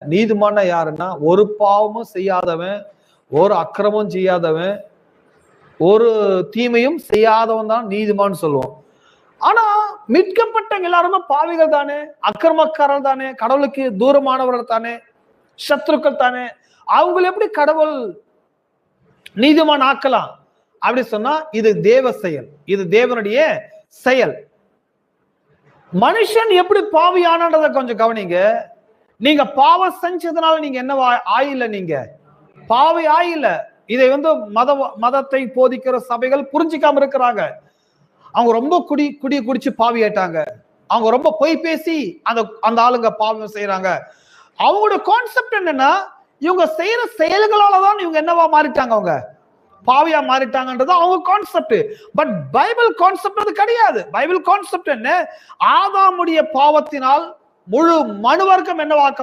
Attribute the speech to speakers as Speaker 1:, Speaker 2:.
Speaker 1: நீதிமான யாருன்னா ஒரு பாவமும் செய்யாதவன், ஒரு அக்கிரமும் செய்யாதவன், ஒரு தீமையும் செய்யாதவன் தான் நீதிமான்னு சொல்லுவோம். ஆனா மீட்கப்பட்ட எல்லாருமே பாவிகள் தானே, அக்கிரமக்காரர் தானே, கடவுளுக்கு தூரமானவர்கள் தானே, சத்துருக்கள் தானே. அவங்களை எப்படி கடவுள் நீதிமான் ஆக்கலாம் அப்படி சொன்னா இது தேவ செயல், இது தேவனுடைய செயல். மனுஷன் எப்படி பாவியானன்றதை கொஞ்சம் கவனிங்க. நீங்க பாவம் செஞ்சதுனால நீங்க என்ன ஆயில, நீங்க பாவி ஆயில. இதை மதத்தை போதிக்கிற சபைகள் புரிஞ்சிக்காம இருக்கிறாங்க. அவங்க ரொம்ப குடிச்சு பாவி ஆயிட்டாங்க. அவங்க ரொம்ப பொய் பேசி அந்த ஆளுங்க பாவம் செய்யறாங்க. அவங்களோட கான்செப்ட் என்னன்னா, இவங்க செய்யற செயல்களாலதான் இவங்க என்னவா மாறிட்டாங்க, அவங்க பாவியா மாறிட்டாங்கன்றது அவங்க கான்செப்ட். பட் பைபிள் கான்செப்ட் அது கிடையாது. பைபிள் கான்செப்ட் என்ன? ஆதாமுடைய பாவத்தினால் முழு மனுவர்க்கம் என்னவாக்க